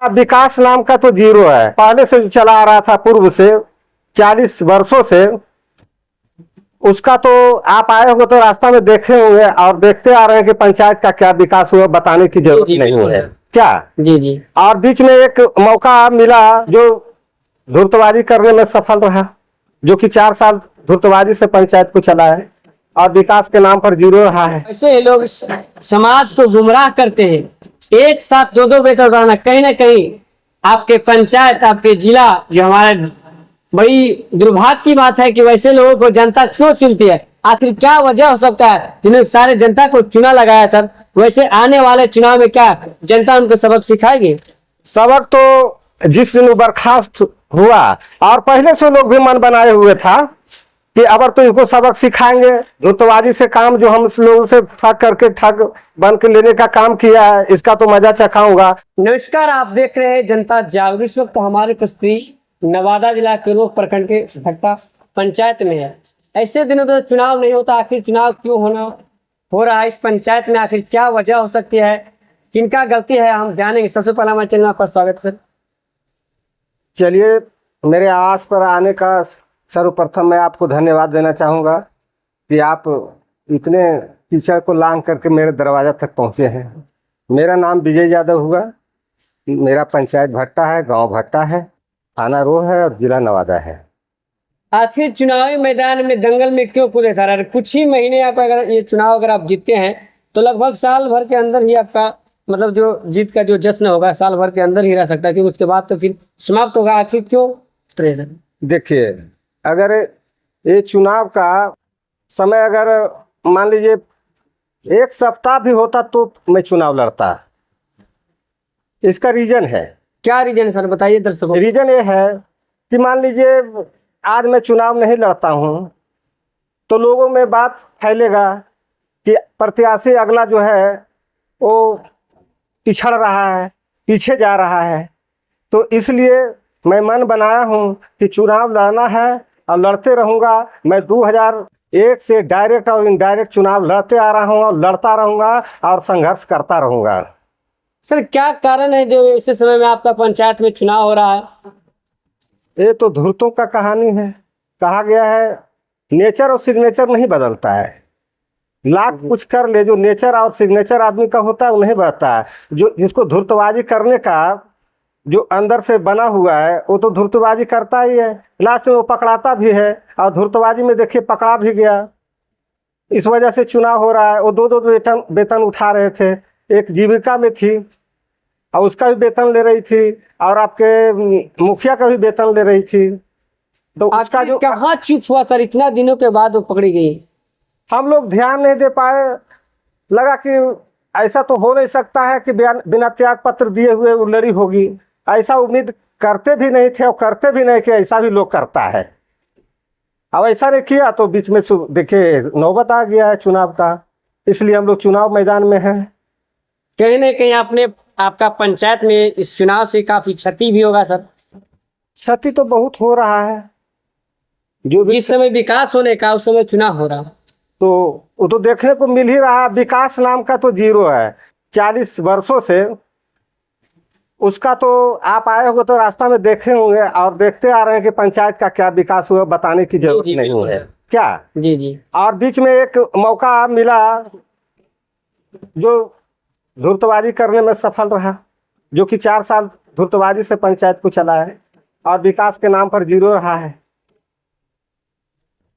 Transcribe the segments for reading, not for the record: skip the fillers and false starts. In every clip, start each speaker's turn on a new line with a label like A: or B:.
A: विकास नाम का तो जीरो है। पहले से चला आ रहा था, पूर्व से 40 वर्षों से। उसका तो आप आए हो तो रास्ता में देखे होंगे और देखते आ रहे हैं कि पंचायत का क्या विकास हुआ, बताने की जरूरत नहीं है क्या।
B: जी जी।
A: और बीच में एक मौका मिला जो धूर्तबाजी करने में सफल रहा, जो कि 4 साल धूर्तबाजी से पंचायत को चला है और विकास के नाम पर जीरो रहा है।
B: ऐसे लोग समाज को गुमराह करते हैं। एक साथ दो दो बेटा उठाना, कहीं ना कहीं आपके पंचायत, आपके जिला, जो हमारा बड़ी दुर्भाग्य की बात है कि वैसे लोगों को जनता क्यों चुनती है। आखिर क्या वजह हो सकता है जिन्होंने सारे जनता को चुना लगाया सर। वैसे आने वाले चुनाव में क्या जनता उनको सबक सिखाएगी?
A: सबक तो जिस दिन बर्खास्त हुआ, और पहले से लोग भी मन बनाए हुए था कि अगर तो इसको सबक सिखाएंगे। धूर्तबाजी से काम जो हम लोगों से ठग करके ठग बन के लेने का काम किया है, इसका तो मजा चखाऊंगा।
B: नमस्कार, आप देख रहे हैं जनता जागरूक। इस वक्त हमारे उपस्थिति नवादा जिला के रोह प्रखंड के भट्टा पंचायत में है। ऐसे दिनों में चुनाव नहीं होता, आखिर चुनाव क्यों हो रहा है इस पंचायत में? आखिर क्या वजह हो सकती है, किनका गलती है, हम जानेंगे। सबसे पहला हमारे चैनल में आपका स्वागत सर।
A: चलिए, मेरे आवास पर आने का सर्वप्रथम मैं आपको धन्यवाद देना चाहूँगा कि आप इतने कीचड़ को लांघ करके मेरे दरवाजा तक पहुँचे हैं। मेरा नाम विजय यादव हुआ, मेरा पंचायत भट्टा है, गांव भट्टा है, थाना रोह है और जिला नवादा है।
B: आखिर चुनावी मैदान में दंगल में क्यों कूदे सर? कुछ ही महीने आप अगर ये चुनाव अगर आप जीतते हैं तो लगभग साल भर के अंदर ही आपका मतलब जो जीत का जो जश्न होगा साल भर के अंदर ही रह सकता है, क्योंकि उसके बाद तो फिर समाप्त होगा। आखिर क्यों सर?
A: देखिए, अगर ये चुनाव का समय अगर मान लीजिए 1 सप्ताह भी होता तो मैं चुनाव लड़ता। इसका रीजन है।
B: क्या रीजन है सर, बताइए दर्शकों।
A: रीजन ये है कि मान लीजिए आज मैं चुनाव नहीं लड़ता हूँ तो लोगों में बात फैलेगा कि प्रत्याशी अगला जो है वो पिछड़ रहा है, पीछे जा रहा है। तो इसलिए मैं मन बनाया हूँ कि चुनाव लड़ना है और लड़ते रहूँगा। मैं 2001 से डायरेक्ट और इनडायरेक्ट चुनाव लड़ते आ रहा हूँ और लड़ता रहूँगा और संघर्ष करता रहूँगा।
B: सर क्या कारण है जो इस समय में आपका पंचायत में चुनाव हो रहा है?
A: ये तो धूर्तों का कहानी है। कहा गया है नेचर और सिग्नेचर नहीं बदलता है। लाख कुछ कर ले, जो नेचर और सिग्नेचर आदमी का होता है वो नहीं बदलता है। जो जिसको धूर्तबाजी करने का जो अंदर से बना हुआ है वो तो धूर्तबाजी करता ही है, लास्ट में वो पकड़ाता भी है। और धूर्तबाजी में देखिए पकड़ा भी गया। इस वजह से चुनाव हो रहा है। वो दो वेतन उठा रहे थे, एक जीविका में थी और उसका भी वेतन ले रही थी और आपके मुखिया का भी वेतन ले रही थी। तो उसका जो
B: कहाँ चुप हुआ सर, इतना दिनों के बाद वो पकड़ी गई?
A: हम लोग ध्यान नहीं दे पाए। लगा कि ऐसा तो हो नहीं सकता है कि बिना त्याग पत्र दिए हुए वो लड़ी होगी। ऐसा उम्मीद करते भी नहीं थे और करते भी नहीं कि ऐसा भी लोग करता है। अब ऐसा नहीं किया तो बीच में देखिए नौबत आ गया है चुनाव का, इसलिए हम लोग चुनाव मैदान में हैं।
B: कहीं ना कहीं आपका पंचायत में इस चुनाव से काफी क्षति भी होगा सर?
A: क्षति तो बहुत हो रहा है। जो
B: जिस समय विकास होने का उस समय चुनाव हो रहा
A: तो वो तो देखने को मिल ही रहा है। विकास नाम का तो जीरो है 40 वर्षों से। उसका तो आप आए हो तो रास्ता में देखे होंगे और देखते आ रहे हैं कि पंचायत का क्या विकास हुआ, बताने की जरूरत नहीं है क्या।
B: जी जी।
A: और बीच में एक मौका मिला जो धूर्तबाजी करने में सफल रहा, जो कि 4 साल धूर्तबाजी से पंचायत को चला है और विकास के नाम पर जीरो रहा है।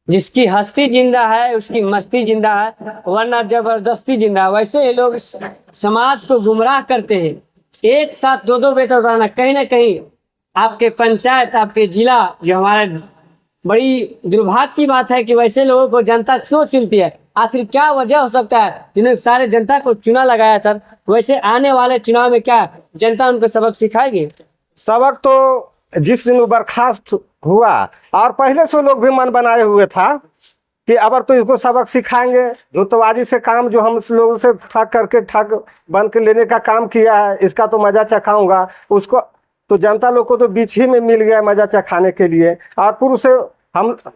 B: जिसकी हस्ती जिंदा है उसकी मस्ती जिंदा है, वरना जबरदस्ती जिंदा। वैसे ये लोग समाज को गुमराह करते हैं। एक साथ दो दो बेटा उठाना, कहीं ना कहीं आपके पंचायत, आपके जिला, जो हमारा बड़ी दुर्भाग्य की बात है कि वैसे लोगों को जनता क्यों चुनती है। आखिर क्या वजह हो सकता है जिन्होंने सारे जनता को चुना लगाया सर? वैसे आने वाले चुनाव में क्या जनता उनको सबक सिखाएगी?
A: सबक तो जिस दिन बर्खास्त हुआ, और पहले से लोग भी मन बनाए हुए था कि अगर तो इसको सबक सिखाएंगे। धूर्तबाजी से काम जो हम लोगों से ठग करके ठग बन के लेने का काम किया है, इसका तो मजा चखाऊंगा। उसको तो जनता लोग को तो बीच ही में मिल गया मजा चखाने के लिए। और पूर्व से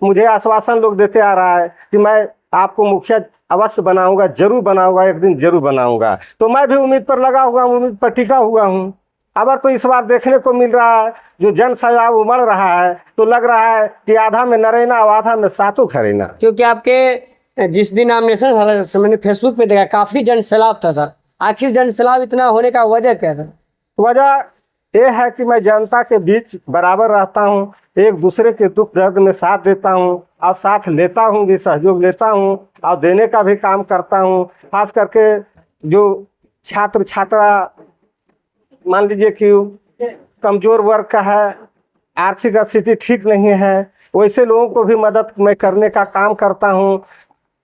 A: मुझे आश्वासन लोग देते आ रहा है कि मैं आपको मुखिया अवश्य बनाऊंगा, जरूर बनाऊंगा, एक दिन जरूर बनाऊंगा। तो मैं भी उम्मीद पर लगा हुआ हूँ, उम्मीद पर टिका हुआ हूँ। अगर तो इस बार देखने को मिल रहा है जो जन सैलाब उमड़ रहा है, तो लग रहा है कि आधा में नरेना और आधा में सातों खरेना।
B: क्योंकि आपके जिस दिन नॉमिनेशन सर मैंने फेसबुक पे देखा काफी जन सैलाब था सर। आखिर जन सैलाब इतना होने का वजह क्या सर?
A: वजह ये है कि मैं जनता के बीच बराबर रहता हूँ, एक दूसरे के दुख दर्द में साथ देता हूँ और साथ लेता हूँ भी, सहयोग लेता हूँ और देने का भी काम करता हूँ। खास करके जो छात्र छात्रा मान लीजिए कि कमज़ोर वर्ग का है, आर्थिक स्थिति ठीक नहीं है, वैसे लोगों को भी मदद मैं करने का काम करता हूँ।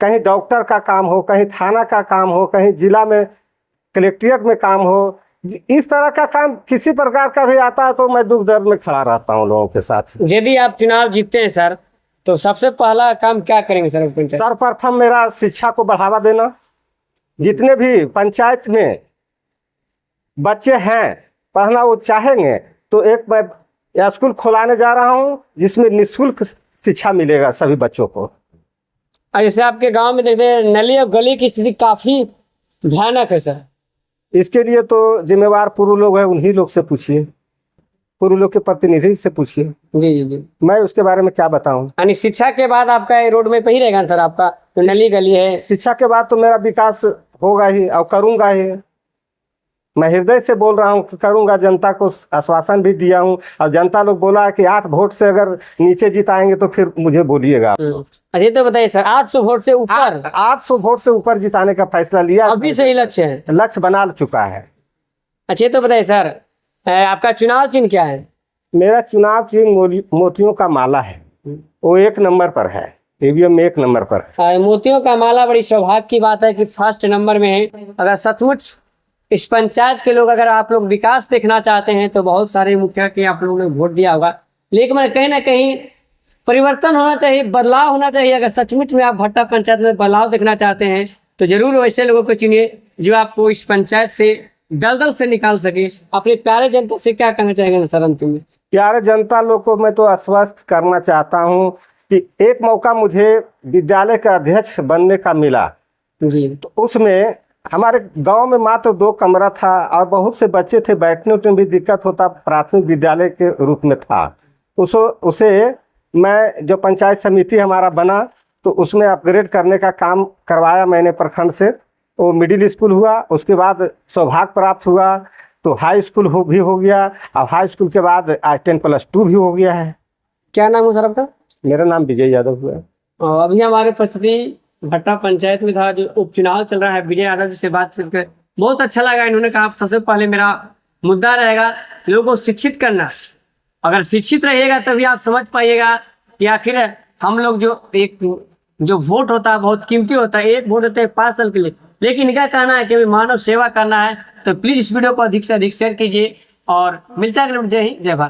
A: कहीं डॉक्टर का काम हो, कहीं थाना का काम हो, कहीं जिला में कलेक्ट्रेट में काम हो, इस तरह का काम किसी प्रकार का भी आता है तो मैं दुख दर्द में खड़ा रहता हूँ लोगों के साथ।
B: यदि आप चुनाव जीतते हैं सर तो सबसे पहला काम क्या करेंगे सर पंचायत?
A: सर्वप्रथम मेरा शिक्षा को बढ़ावा देना। जितने भी पंचायत में बच्चे हैं पढ़ना वो चाहेंगे तो एक मैं स्कूल खुलाने जा रहा हूँ जिसमें निःशुल्क शिक्षा मिलेगा सभी बच्चों को।
B: और जैसे आपके गांव में देखते हैं नली और गली की स्थिति काफी भयानक है सर।
A: इसके लिए तो जिम्मेवार पूर्व लोग हैं, उन्हीं लोग से पूछिए, पूर्व लोग के प्रतिनिधि से पूछिए।
B: जी जी जी।
A: मैं उसके बारे में क्या बताऊं।
B: यानी शिक्षा के बाद आपका ये रोड में पे ही रहेगा ना सर आपका जो नली गली है?
A: शिक्षा के बाद तो मेरा विकास होगा ही और करूंगा ही। मैं हृदय से बोल रहा हूं कि करूंगा। जनता को आश्वासन भी दिया हूं और जनता लोग बोला है कि 8 वोट से अगर नीचे जिताएंगे तो फिर मुझे बोलिएगा।
B: अरे तो बताइए सर 800 वोट से ऊपर?
A: 800 वोट से ऊपर जिताने का फैसला लिया।
B: अभी से ही लक्ष्य है?
A: लक्ष्य बना चुका है।
B: अच्छा तो बताइए सर आपका चुनाव चिन्ह क्या है?
A: मेरा चुनाव चिन्ह मोतियों का माला है, वो 1 नंबर पर है, ईवीएम में 1 नंबर पर है।
B: मोतियों का माला बड़ी सौभाग्य की बात है कि फर्स्ट नंबर में है। अगर सचमुच इस पंचायत के लोग अगर आप लोग विकास देखना चाहते हैं तो बहुत सारे मुखिया के आप लोगों ने वोट दिया होगा, लेकिन कहीं ना कहीं परिवर्तन होना चाहिए, बदलाव होना चाहिए। अगर सचमुच में आप भट्टा पंचायत में बदलाव देखना चाहते हैं तो जरूर वैसे लोगों को चुनिए जो आपको इस पंचायत से दलदल से निकाल सके। अपने प्यारे जनता से क्या कहना चाहेंगे सर अंतिम में? प्यारे
A: जनता लोग को मैं तो आश्वस्त करना चाहता हूँ कि एक मौका मुझे विद्यालय का अध्यक्ष बनने का मिला
B: जी,
A: तो उसमें हमारे गांव में मात्र 2 कमरा था और बहुत से बच्चे थे, बैठने उठने भी दिक्कत होता, प्राथमिक विद्यालय के रूप में था। उसे मैं जो पंचायत समिति हमारा बना तो उसमें अपग्रेड करने का काम करवाया मैंने प्रखंड से। वो मिडिल स्कूल हुआ, उसके बाद सौभाग्य प्राप्त हुआ तो हाई स्कूल भी हो गया और हाई स्कूल के बाद 10+2 भी हो गया है।
B: क्या नाम है सर आपका?
A: मेरा नाम विजय यादव हुआ।
B: और अभी हमारे उपस्थिति भट्टा पंचायत में था जो उपचुनाव चल रहा है। विजय यादव जी से बात करके बहुत अच्छा लगा। इन्होंने कहा सबसे पहले मेरा मुद्दा रहेगा लोगों को शिक्षित करना। अगर शिक्षित रहिएगा तभी आप समझ पाइएगा कि आखिर हम लोग जो वोट होता है बहुत कीमती होता है। 1 वोट होता है 5 साल के लिए, लेकिन इनका कहना है कि मानव सेवा करना है। तो प्लीज इस वीडियो को अधिक से अधिक शेयर कीजिए और मिलता है। जय हिंद, जय भारत।